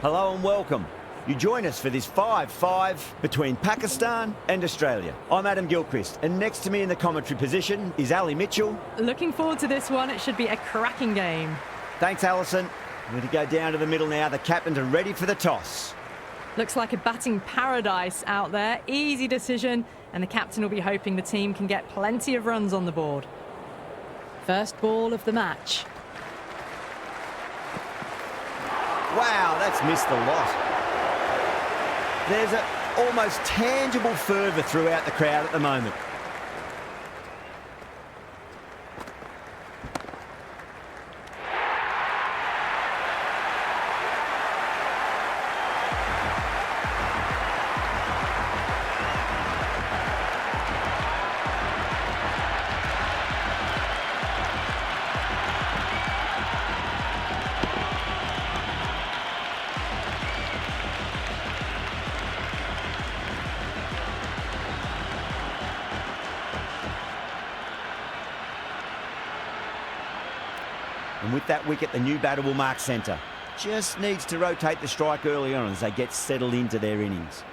Hello and welcome. You join us for this 5-5 between Pakistan and Australia. I'm Adam Gilchrist, and next to me in the commentary position is Ali Mitchell. Looking forward to this one. It should be a cracking game. Thanks, Alison. We're going to go down to the middle now. The captains are ready for the toss. Looks like a batting paradise out there. Easy decision, and the captain will be hoping the team can get plenty of runs on the board. First ball of the match. Wow, that's missed a lot. There's an almost tangible fervour throughout the crowd at the moment. And with that wicket, the new batter will mark centre. Just needs to rotate the strike early on as they get settled into their innings.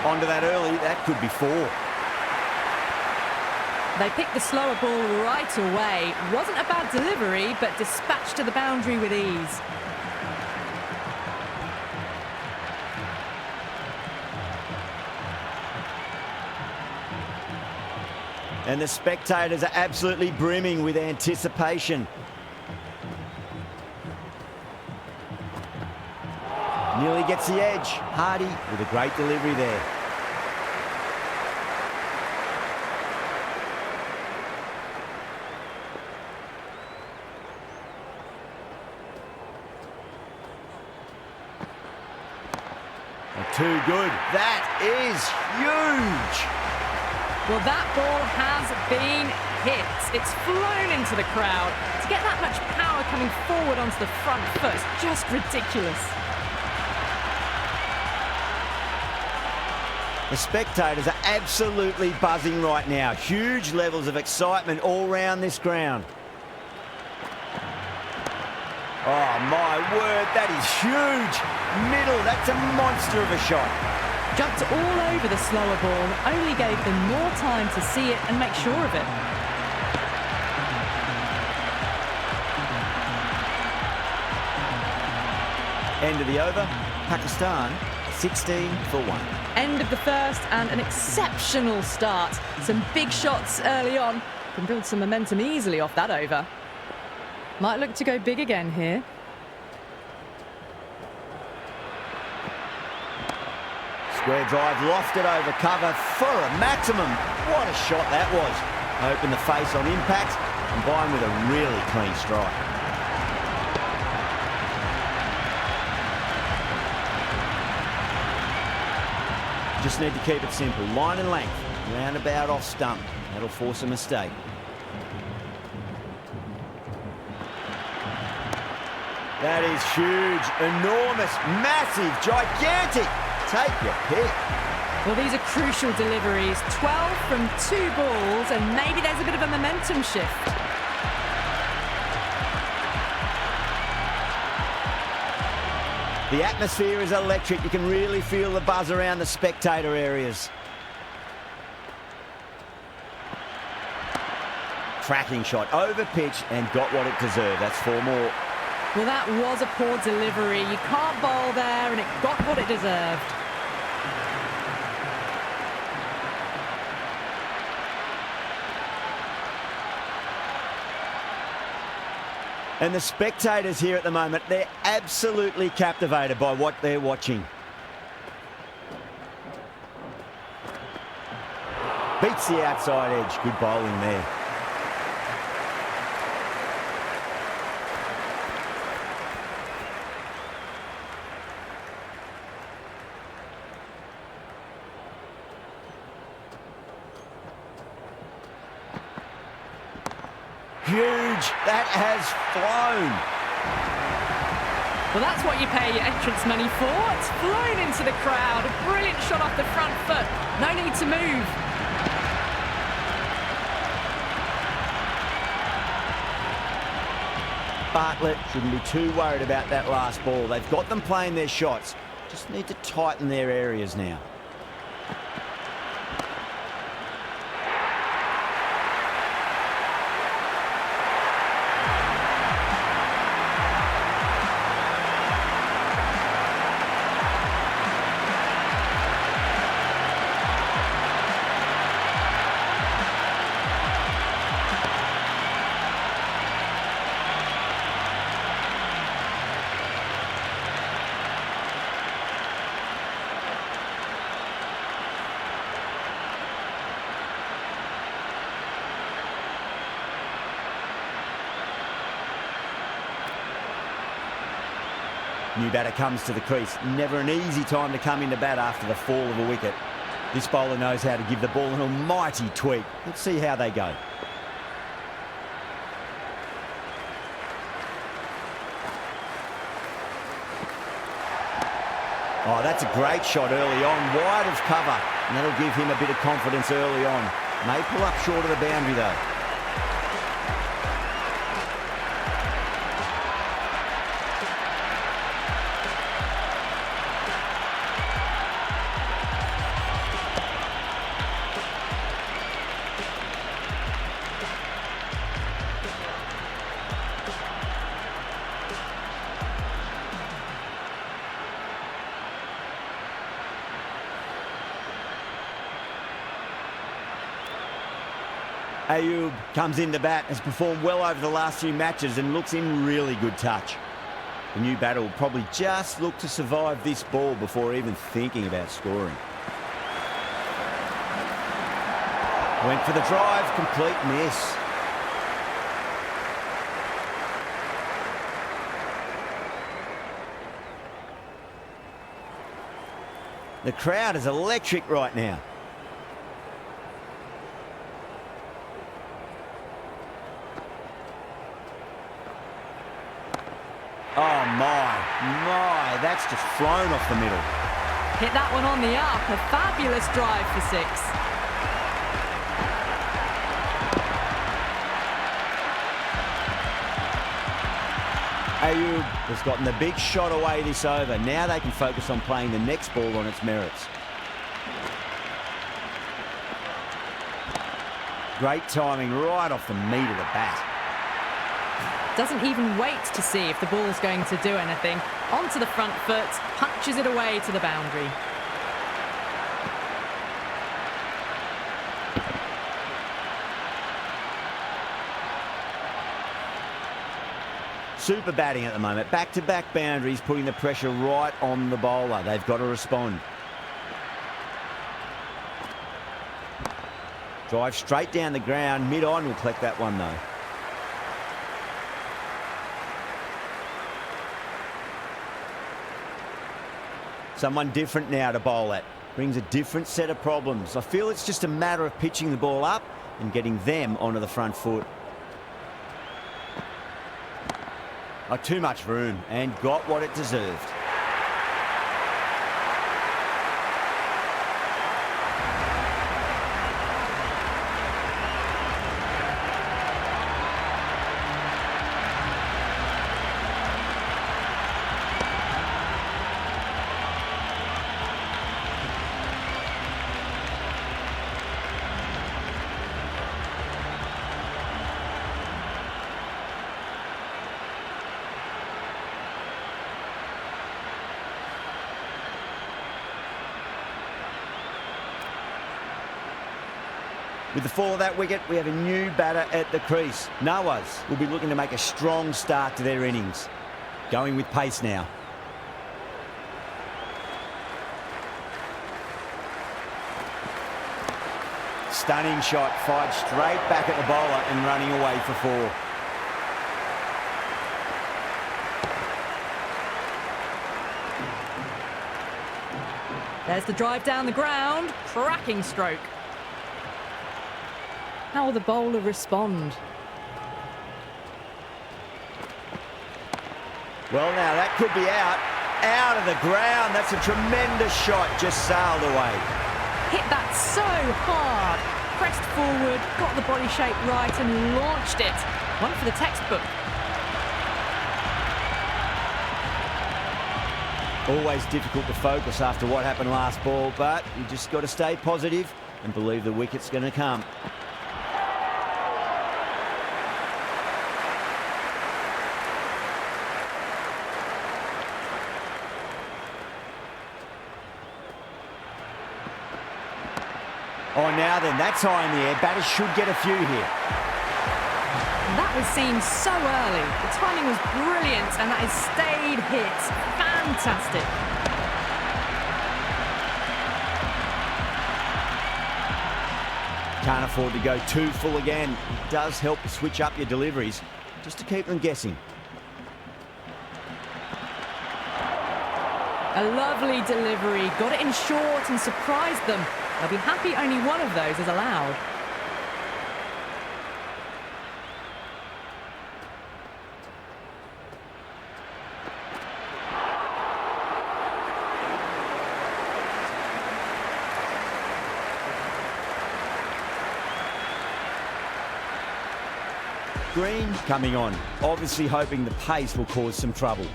Onto that early, that could be 4. They picked the slower ball right away. Wasn't a bad delivery, but dispatched to the boundary with ease. And the spectators are absolutely brimming with anticipation. Nearly gets the edge. Hardy with a great delivery there. Too good. That is huge. Well, that ball has been hit. It's flown into the crowd. To get that much power coming forward onto the front foot is just ridiculous. The spectators are absolutely buzzing right now. Huge levels of excitement all round this ground. Oh, my word, that is huge. Middle, that's a monster of a shot. Jumped all over the slower ball, only gave them more time to see it and make sure of it. End of the over, Pakistan 16 for 1. End of the first and an exceptional start. Some big shots early on. Can build some momentum easily off that over. Might look to go big again here. Square drive lofted over cover for a maximum. What a shot that was. Open the face on impact, combined with a really clean strike. Just need to keep it simple. Line and length, roundabout off stump. That'll force a mistake. That is huge, enormous, massive, gigantic. Take your pick. Well, these are crucial deliveries. 12 from 2 balls, and maybe there's a bit of a momentum shift. The atmosphere is electric. You can really feel the buzz around the spectator areas. Tracking shot, over pitch, and got what it deserved. That's 4 more. Well, that was a poor delivery. You can't bowl there, and it got what it deserved. And the spectators here at the moment, they're absolutely captivated by what they're watching. Beats the outside edge. Good bowling there. Huge. That has flown. Well, that's what you pay your entrance money for. It's flown into the crowd. A brilliant shot off the front foot. No need to move. Bartlett shouldn't be too worried about that last ball. They've got them playing their shots. Just need to tighten their areas now. New batter comes to the crease. Never an easy time to come into bat after the fall of a wicket. This bowler knows how to give the ball an almighty tweak. Let's see how they go. Oh, that's a great shot early on, wide of cover. And that'll give him a bit of confidence early on. May pull up short of the boundary though. Ayub comes in to bat, has performed well over the last few matches and looks in really good touch. The new batter will probably just look to survive this ball before even thinking about scoring. Went for the drive, complete miss. The crowd is electric right now. Oh my, that's just flown off the middle. Hit that one on the up, a fabulous drive for 6. Ayub has gotten the big shot away this over. Now they can focus on playing the next ball on its merits. Great timing right off the meat of the bat. Doesn't even wait to see if the ball's going to do anything. Onto the front foot, punches it away to the boundary. Super batting at the moment. Back-to-back boundaries, putting the pressure right on the bowler. They've got to respond. Drive straight down the ground. Mid-on will collect that one though. Someone different now to bowl at. Brings a different set of problems. I feel it's just a matter of pitching the ball up and getting them onto the front foot. Oh, too much room and got what it deserved. With the fall of that wicket, we have a new batter at the crease. Nawaz will be looking to make a strong start to their innings. Going with pace now. Stunning shot, fired straight back at the bowler and running away for 4. There's the drive down the ground. Cracking stroke. How will the bowler respond? Well, now that could be out. Out of the ground. That's a tremendous shot. Just sailed away. Hit that so hard. Pressed forward, got the body shape right and launched it. One for the textbook. Always difficult to focus after what happened last ball, but you just got to stay positive and believe the wicket's going to come. Oh, now then, that's high in the air. Batters should get a few here. That was seen so early. The timing was brilliant, and that is stayed hit. Fantastic. Can't afford to go too full again. It does help to switch up your deliveries, just to keep them guessing. A lovely delivery. Got it in short and surprised them. They'll be happy only one of those is allowed. Green coming on, obviously hoping the pace will cause some trouble.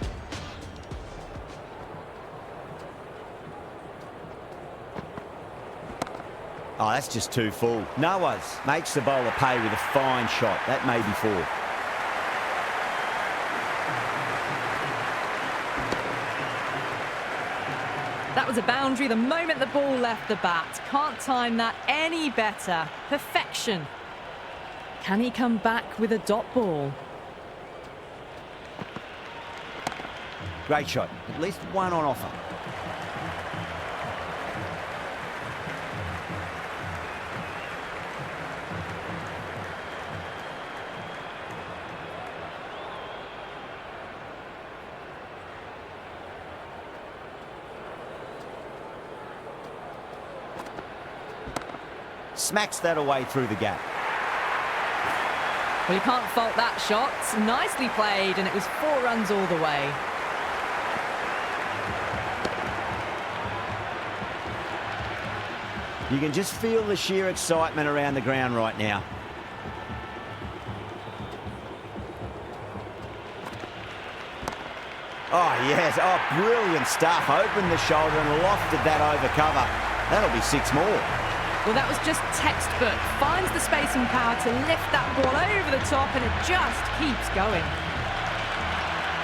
Oh, that's just too full. Nawaz makes the bowler pay with a fine shot. That may be four. That was a boundary the moment the ball left the bat. Can't time that any better. Perfection. Can he come back with a dot ball? Great shot. At least one on offer. Smacks that away through the gap. Well, you can't fault that shot. Nicely played, and it was 4 runs all the way. You can just feel the sheer excitement around the ground right now. Oh, yes. Oh, brilliant stuff. Opened the shoulder and lofted that over cover. That'll be 6 more. Well, that was just textbook. Finds the space and power to lift that ball over the top, and it just keeps going.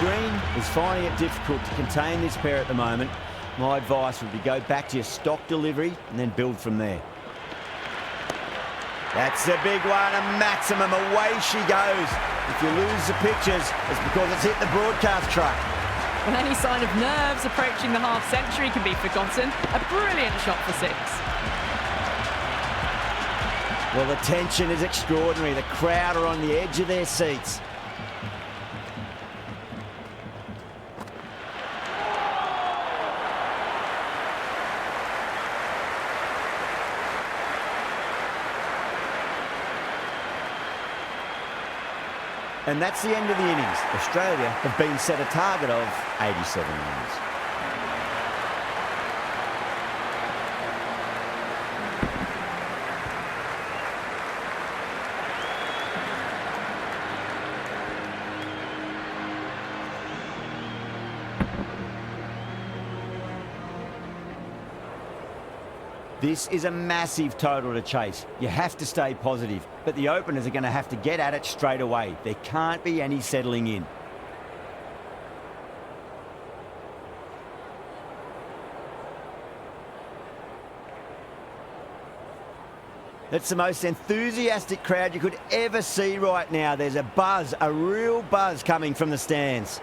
Green is finding it difficult to contain this pair at the moment. My advice would be go back to your stock delivery and then build from there. That's a big one, a maximum. Away she goes. If you lose the pictures, it's because it's hit the broadcast truck. Well, any sign of nerves approaching the half-century can be forgotten. A brilliant shot for 6. Well, the tension is extraordinary. The crowd are on the edge of their seats. And that's the end of the innings. Australia have been set a target of 87 runs. This is a massive total to chase. You have to stay positive, but the openers are going to have to get at it straight away. There can't be any settling in. It's the most enthusiastic crowd you could ever see right now. There's a buzz, a real buzz coming from the stands.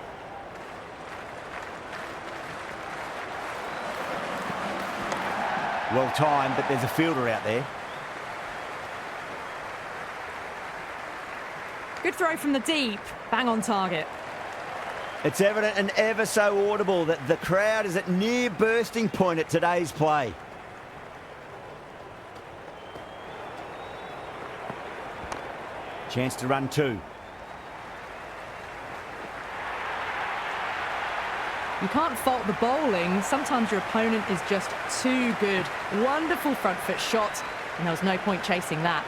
Well timed, but there's a fielder out there. Good throw from the deep. Bang on target. It's evident and ever so audible that the crowd is at near bursting point at today's play. Chance to run 2. You can't fault the bowling. Sometimes your opponent is just too good. Wonderful front foot shot, and there was no point chasing that.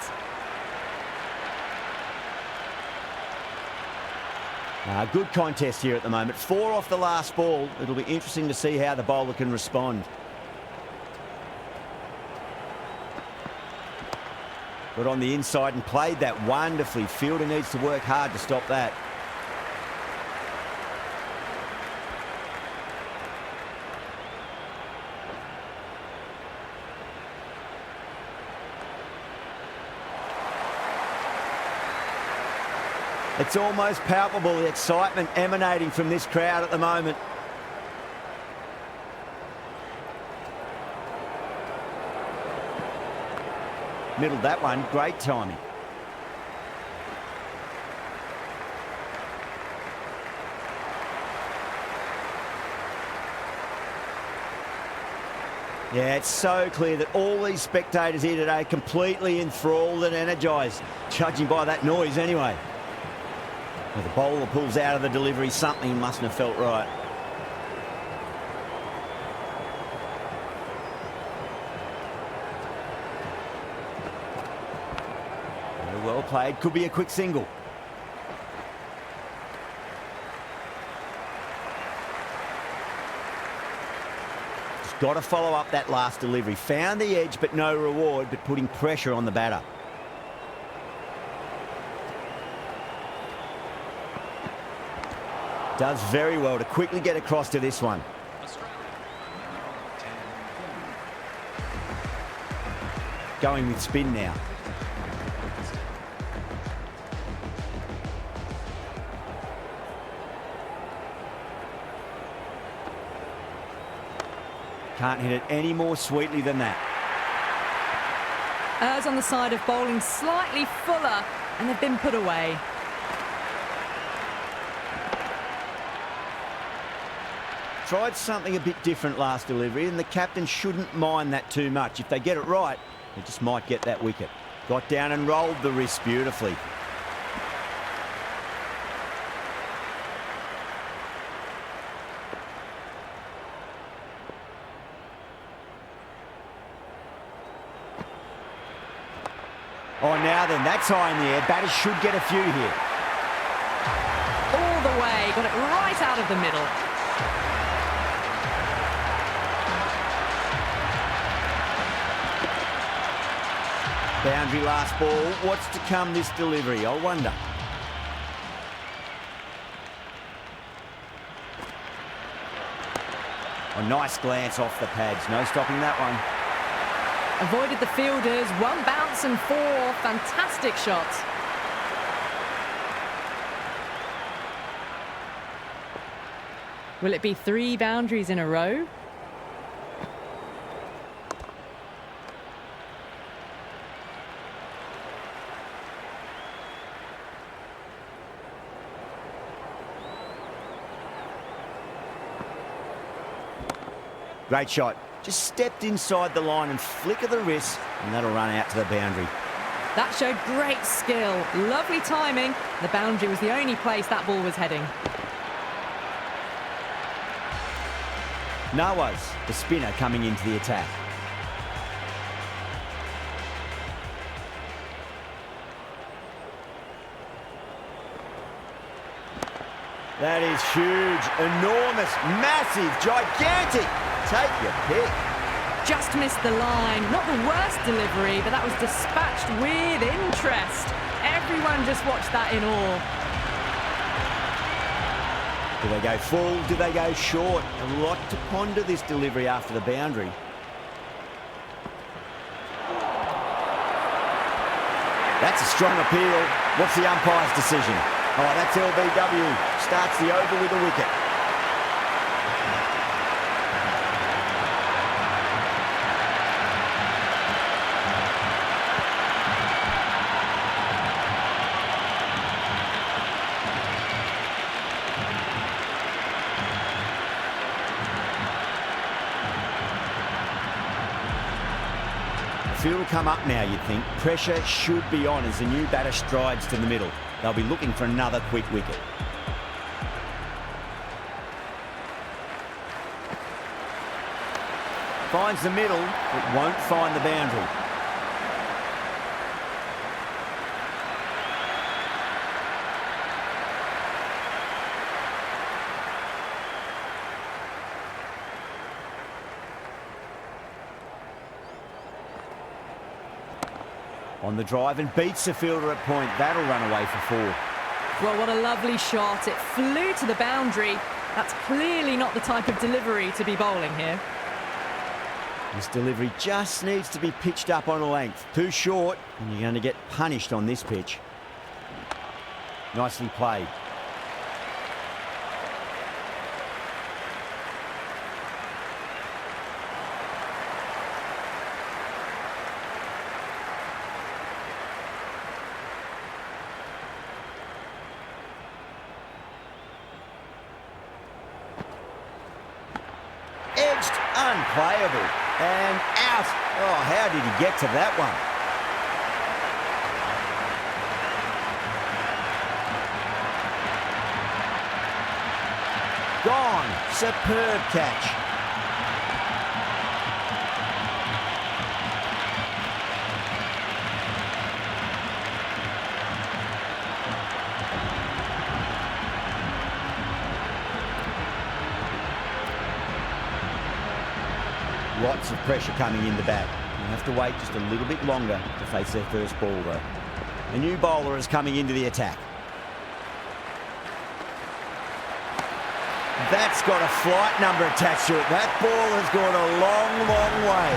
Good contest here at the moment. 4 off the last ball. It'll be interesting to see how the bowler can respond. Got on the inside and played that wonderfully. Fielder needs to work hard to stop that. It's almost palpable, the excitement emanating from this crowd at the moment. Middled that one, great timing. Yeah, it's so clear that all these spectators here today are completely enthralled and energised, judging by that noise anyway. Well, the bowler pulls out of the delivery, something mustn't have felt right. Very well played, could be a quick single. Just got to follow up that last delivery. Found the edge, but no reward, but putting pressure on the batter. Does very well to quickly get across to this one. Going with spin now. Can't hit it any more sweetly than that. Errs on the side of bowling slightly fuller, and they've been put away. Tried something a bit different last delivery, and the captain shouldn't mind that too much. If they get it right, they just might get that wicket. Got down and rolled the wrist beautifully. Oh, now then, that's high in the air. Batters should get a few here. All the way, got it right out of the middle. Boundary last ball. What's to come this delivery? I wonder. A nice glance off the pads. No stopping that one. Avoided the fielders. 1 bounce and 4. Fantastic shots. Will it be 3 boundaries in a row? Great shot. Just stepped inside the line and flick of the wrist, and that'll run out to the boundary. That showed great skill. Lovely timing. The boundary was the only place that ball was heading. Nawaz, the spinner, coming into the attack. That is huge, enormous, massive, gigantic. Take your pick. Just missed the line. Not the worst delivery, but that was dispatched with interest. Everyone just watched that in awe. Do they go full? Do they go short? A lot to ponder this delivery after the boundary. That's a strong appeal. What's the umpire's decision? Oh, that's LBW. Starts the over with a wicket. Field will come up now, you'd think. Pressure should be on as the new batter strides to the middle. They'll be looking for another quick wicket. Finds the middle, but won't find the boundary. On the drive and beats the fielder at point. That'll run away for 4. Well, what a lovely shot. It flew to the boundary. That's clearly not the type of delivery to be bowling here. This delivery just needs to be pitched up on a length. Too short, and you're going to get punished on this pitch. Nicely played. Edged, unplayable, and out. Oh, how did he get to that one? Gone. Superb catch. Lots of pressure coming in the bat. You have to wait just a little bit longer to face their first ball, though. A new bowler is coming into the attack. That's got a flight number attached to it. That ball has gone a long, long way.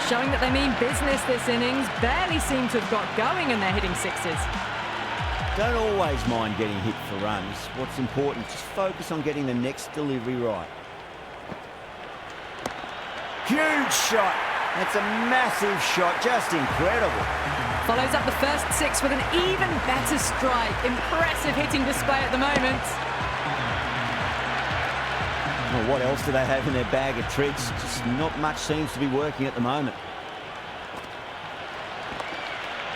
Showing that they mean business this innings. Barely seem to have got going and they're hitting sixes. Don't always mind getting hit for runs. What's important, just focus on getting the next delivery right. Huge shot. That's a massive shot, just incredible. Follows up the first 6 with an even better strike. Impressive hitting display at the moment. Well, what else do they have in their bag of tricks? Just not much seems to be working at the moment.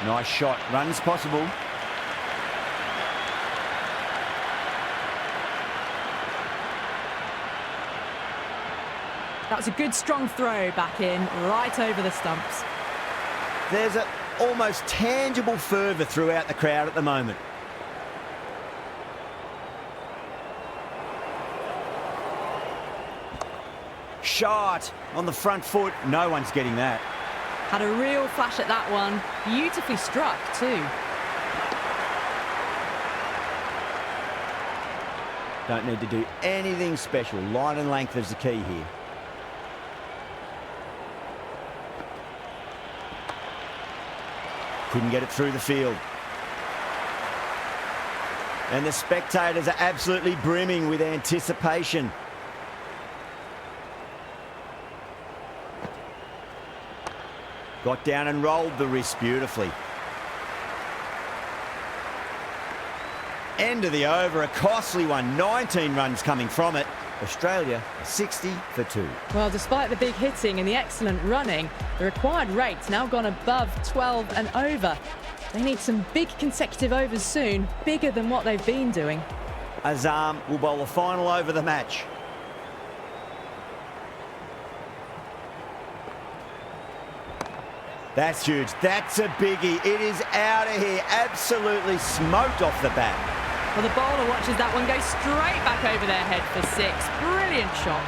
Nice shot. Runs possible. That was a good strong throw back in, right over the stumps. There's an almost tangible fervour throughout the crowd at the moment. Shot on the front foot. No one's getting that. Had a real flash at that one. Beautifully struck too. Don't need to do anything special. Line and length is the key here. Couldn't get it through the field. And the spectators are absolutely brimming with anticipation. Got down and rolled the wrist beautifully. End of the over, a costly one. 19 runs coming from it. Australia 60 for 2. Well, despite the big hitting and the excellent running, the required rate's now gone above 12 and over. They need some big consecutive overs soon, bigger than what they've been doing. Azam will bowl the final over of the match. That's huge. That's a biggie. It is out of here. Absolutely smoked off the bat. Well, the bowler watches that one go straight back over their head for 6. Brilliant shot.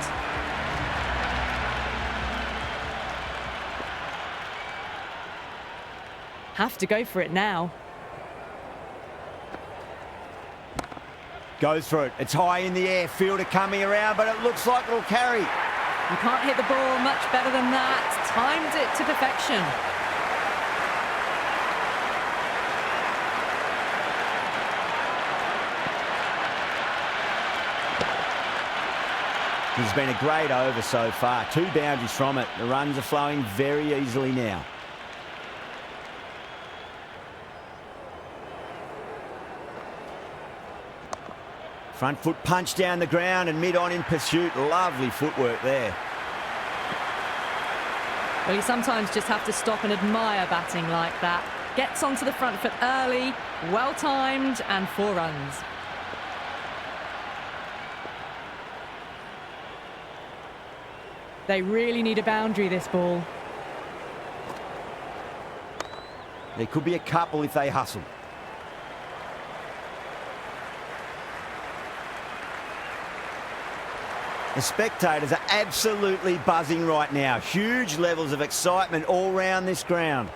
Have to go for it now. Goes for it. It's high in the air. Fielder coming around, but it looks like it'll carry. You can't hit the ball much better than that. Timed it to perfection. This has been a great over so far. 2 boundaries from it. The runs are flowing very easily now. Front foot punch down the ground and mid-on in pursuit. Lovely footwork there. Well, you sometimes just have to stop and admire batting like that. Gets onto the front foot early, well-timed, and 4 runs. They really need a boundary, this ball. There could be a couple if they hustle. The spectators are absolutely buzzing right now. Huge levels of excitement all round this ground.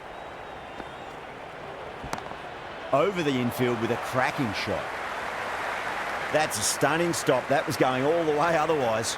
Over the infield with a cracking shot. That's a stunning stop. That was going all the way otherwise.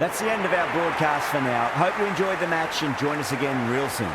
That's the end of our broadcast for now. Hope you enjoyed the match and join us again real soon.